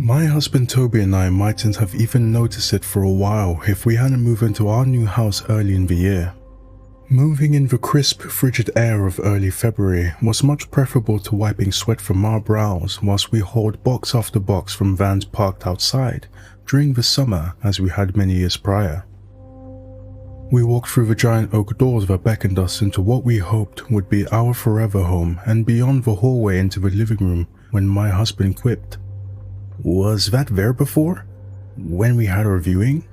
My husband Toby and I mightn't have even noticed it for a while if we hadn't moved into our new house early in the year. Moving in the crisp, frigid air of early February was much preferable to wiping sweat from our brows whilst we hauled box after box from vans parked outside during the summer as we had many years prior. We walked through the giant oak doors that beckoned us into what we hoped would be our forever home and beyond the hallway into the living room when my husband quipped, "Was that there before? When we had our viewing?"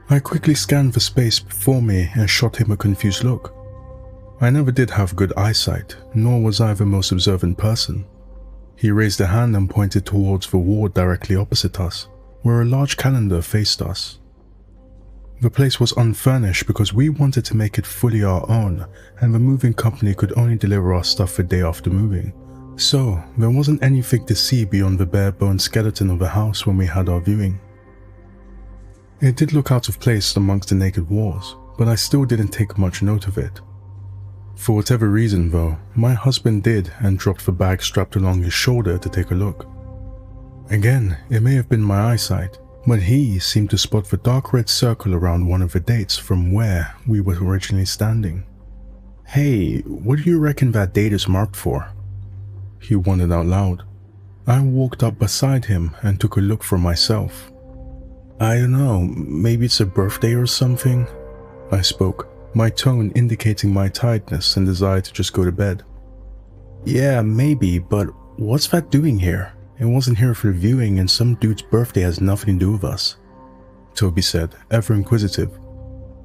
I quickly scanned the space before me and shot him a confused look. I never did have good eyesight, nor was I the most observant person. He raised a hand and pointed towards the wall directly opposite us, where a large calendar faced us. The place was unfurnished because we wanted to make it fully our own, and the moving company could only deliver our stuff the day after moving. So, there wasn't anything to see beyond the bare-bones skeleton of the house when we had our viewing. It did look out of place amongst the naked walls, but I still didn't take much note of it. For whatever reason though, my husband did and dropped the bag strapped along his shoulder to take a look. Again, it may have been my eyesight, but he seemed to spot the dark red circle around one of the dates from where we were originally standing. "Hey, what do you reckon that date is marked for?" He wondered out loud. I walked up beside him and took a look for myself. "I don't know, maybe it's a birthday or something?" I spoke, my tone indicating my tiredness and desire to just go to bed. "Yeah, maybe, but what's that doing here? It wasn't here for the viewing and some dude's birthday has nothing to do with us," Toby said, ever inquisitive.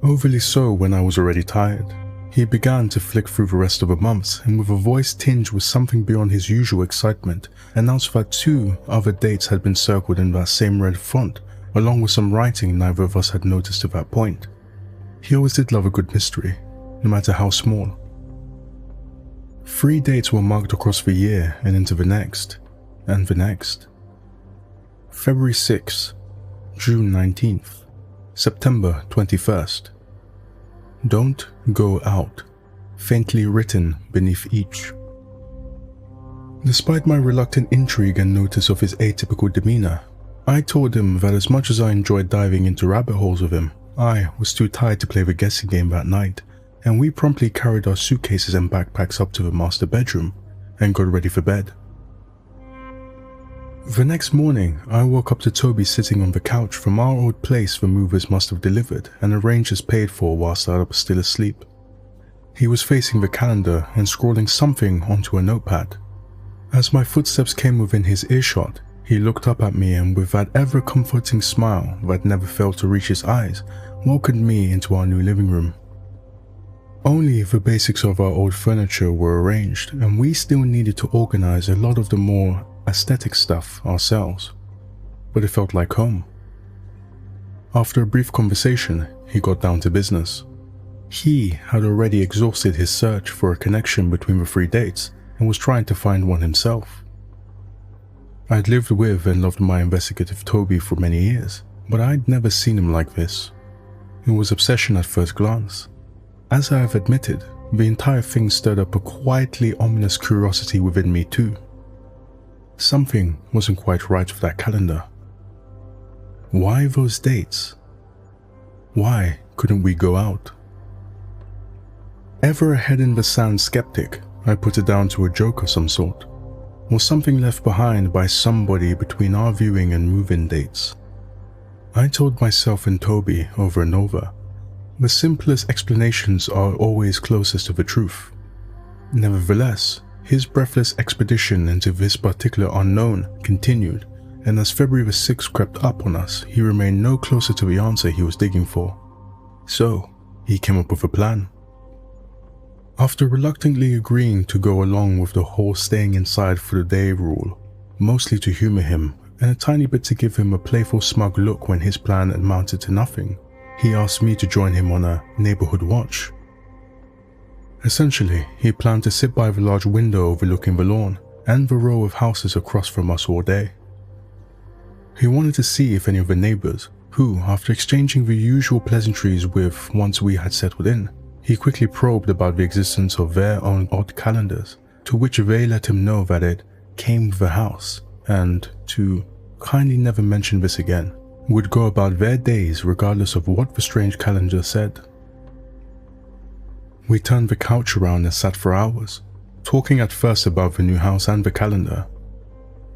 Overly so when I was already tired. He began to flick through the rest of the months and with a voice tinged with something beyond his usual excitement, announced that 2 other dates had been circled in that same red font, along with some writing neither of us had noticed to that point. He always did love a good mystery, no matter how small. 3 dates were marked across the year and into the next, and the next. February 6th, June 19th, September 21st. "Don't go out," faintly written beneath each. Despite my reluctant intrigue and notice of his atypical demeanor, I told him that as much as I enjoyed diving into rabbit holes with him, I was too tired to play the guessing game that night, and we promptly carried our suitcases and backpacks up to the master bedroom and got ready for bed. The next morning, I woke up to Toby sitting on the couch from our old place the movers must have delivered and arranged as paid for whilst I was still asleep. He was facing the calendar and scrawling something onto a notepad. As my footsteps came within his earshot, he looked up at me and with that ever-comforting smile that never failed to reach his eyes, welcomed me into our new living room. Only the basics of our old furniture were arranged, and we still needed to organize a lot of the more aesthetic stuff ourselves, but it felt like home. After a brief conversation, he got down to business. He had already exhausted his search for a connection between the 3 dates and was trying to find one himself. I'd lived with and loved my investigative Toby for many years, but I'd never seen him like this. It was obsession at first glance. As I have admitted, the entire thing stirred up a quietly ominous curiosity within me too. Something wasn't quite right with that calendar. Why those dates? Why couldn't we go out? Ever a head-in-the-sand skeptic, I put it down to a joke of some sort, or something left behind by somebody between our viewing and move-in dates. I told myself and Toby over and over, the simplest explanations are always closest to the truth. Nevertheless, his breathless expedition into this particular unknown continued, and as February the 6th crept up on us, he remained no closer to the answer he was digging for. So, he came up with a plan. After reluctantly agreeing to go along with the whole staying inside for the day rule, mostly to humor him, and a tiny bit to give him a playful smug look when his plan amounted to nothing, he asked me to join him on a neighborhood watch. Essentially, he planned to sit by the large window overlooking the lawn and the row of houses across from us all day. He wanted to see if any of the neighbors, who, after exchanging the usual pleasantries with once we had settled in, he quickly probed about the existence of their own odd calendars, to which they let him know that it came with the house and to kindly never mention this again, would go about their days regardless of what the strange calendar said. We turned the couch around and sat for hours, talking at first about the new house and the calendar,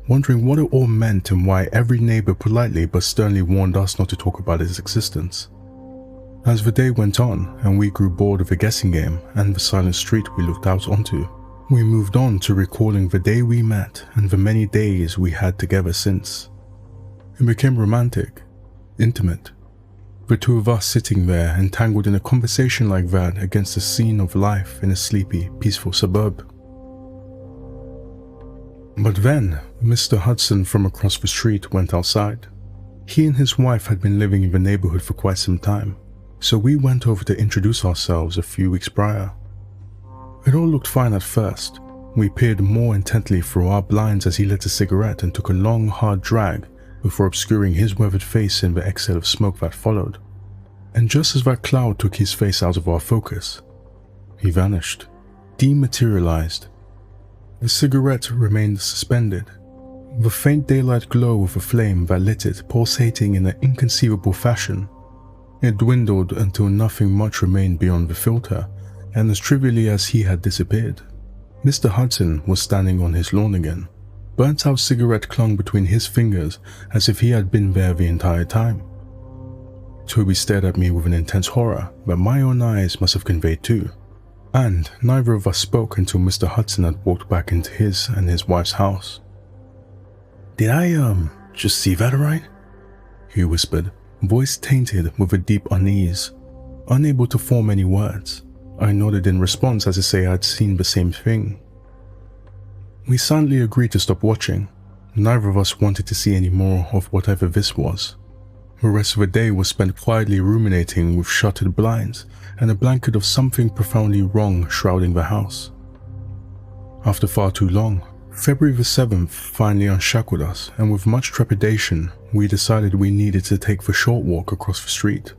wondering what it all meant and why every neighbor politely but sternly warned us not to talk about its existence. As the day went on and we grew bored of the guessing game and the silent street we looked out onto, we moved on to recalling the day we met and the many days we had together since. It became romantic, intimate, the two of us sitting there entangled in a conversation like that against the scene of life in a sleepy, peaceful suburb. But then, Mr. Hudson from across the street went outside. He and his wife had been living in the neighborhood for quite some time, so we went over to introduce ourselves a few weeks prior. It all looked fine at first. We peered more intently through our blinds as he lit a cigarette and took a long, hard drag before obscuring his weathered face in the exhale of smoke that followed. And just as that cloud took his face out of our focus, he vanished, dematerialized. The cigarette remained suspended, the faint daylight glow of a flame that lit it pulsating in an inconceivable fashion. It dwindled until nothing much remained beyond the filter, and as trivially as he had disappeared, Mr. Hudson was standing on his lawn again. Burnt-out cigarette clung between his fingers as if he had been there the entire time. Toby stared at me with an intense horror that my own eyes must have conveyed too, and neither of us spoke until Mr. Hudson had walked back into his and his wife's house. "Did I, just see that right?" he whispered, voice tainted with a deep unease. Unable to form any words, I nodded in response as to say I'd seen the same thing. We silently agreed to stop watching. Neither of us wanted to see any more of whatever this was. The rest of the day was spent quietly ruminating with shuttered blinds and a blanket of something profoundly wrong shrouding the house. After far too long, February the 7th finally unshackled us, and with much trepidation, we decided we needed to take the short walk across the street.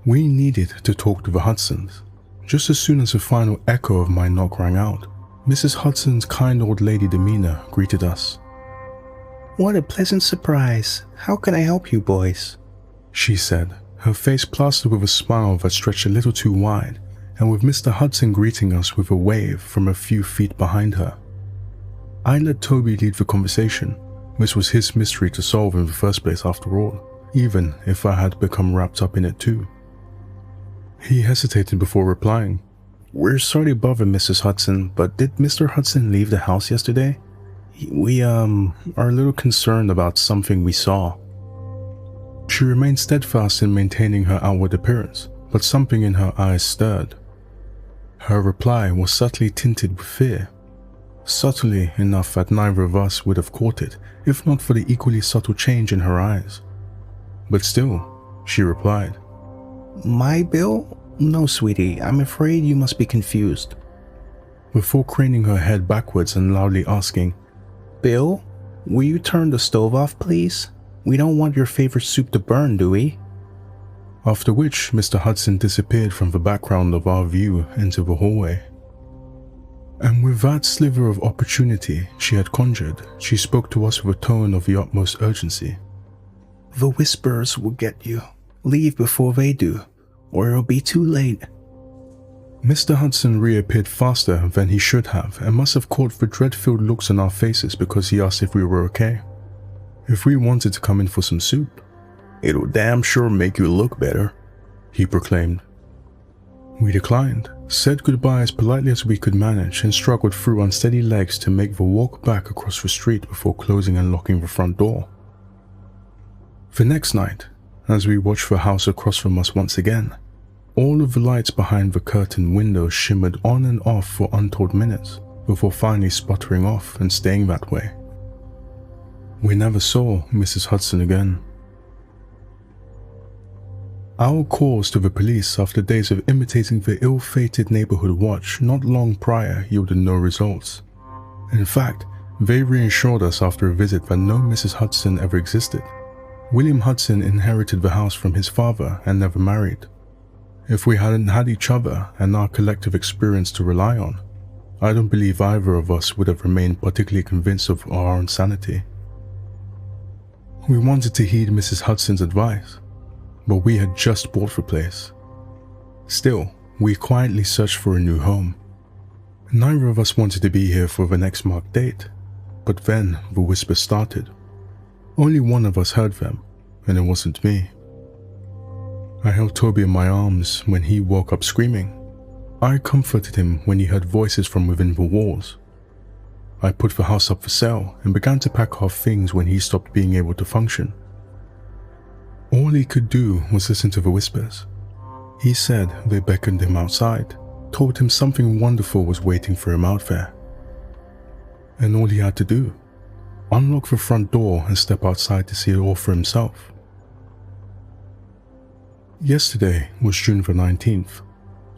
We needed to talk to the Hudsons. Just as soon as the final echo of my knock rang out, Mrs. Hudson's kind old lady demeanor greeted us. "What a pleasant surprise. How can I help you, boys?" she said, her face plastered with a smile that stretched a little too wide, and with Mr. Hudson greeting us with a wave from a few feet behind her. I let Toby lead the conversation. This was his mystery to solve in the first place after all, even if I had become wrapped up in it too. He hesitated before replying. "We're sorry to bother, Mrs. Hudson, but did Mr. Hudson leave the house yesterday? We, are a little concerned about something we saw." She remained steadfast in maintaining her outward appearance, but something in her eyes stirred. Her reply was subtly tinted with fear. Subtly enough that neither of us would have caught it, if not for the equally subtle change in her eyes. But still, she replied, "My Bill? No, sweetie, I'm afraid you must be confused." Before craning her head backwards and loudly asking, "Bill, will you turn the stove off, please? We don't want your favorite soup to burn, do we?" After which, Mr. Hudson disappeared from the background of our view into the hallway. And with that sliver of opportunity she had conjured, she spoke to us with a tone of the utmost urgency. "The Whisperers will get you. Leave before they do, or it'll be too late." Mr. Hudson reappeared faster than he should have and must have caught the dread-filled looks on our faces because he asked if we were okay. If we wanted to come in for some soup. "It'll damn sure make you look better," he proclaimed. We declined, said goodbye as politely as we could manage, and struggled through unsteady legs to make the walk back across the street before closing and locking the front door. The next night, as we watched the house across from us once again, all of the lights behind the curtained windows shimmered on and off for untold minutes, before finally sputtering off and staying that way. We never saw Mrs. Hudson again. Our calls to the police after days of imitating the ill-fated neighborhood watch not long prior yielded no results. In fact, they reassured us after a visit that no Mrs. Hudson ever existed. William Hudson inherited the house from his father and never married. If we hadn't had each other and our collective experience to rely on, I don't believe either of us would have remained particularly convinced of our own sanity. We wanted to heed Mrs. Hudson's advice, but we had just bought the place. Still, we quietly searched for a new home. Neither of us wanted to be here for the next marked date, but then the whispers started. Only one of us heard them, and it wasn't me. I held Toby in my arms when he woke up screaming. I comforted him when he heard voices from within the walls. I put the house up for sale and began to pack our things when he stopped being able to function. All he could do was listen to the whispers. He said they beckoned him outside, told him something wonderful was waiting for him out there. And all he had to do, unlock the front door and step outside to see it all for himself. Yesterday was June the 19th,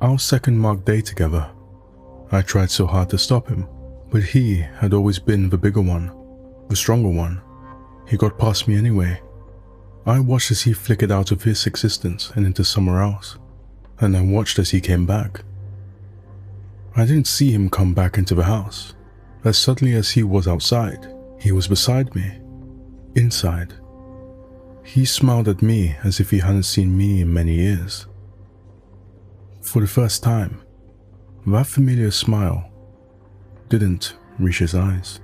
our second marked day together. I tried so hard to stop him, but he had always been the bigger one, the stronger one. He got past me anyway. I watched as he flickered out of his existence and into somewhere else, and I watched as he came back. I didn't see him come back into the house. As suddenly as he was outside, he was beside me, inside. He smiled at me as if he hadn't seen me in many years. For the first time, that familiar smile didn't reach his eyes.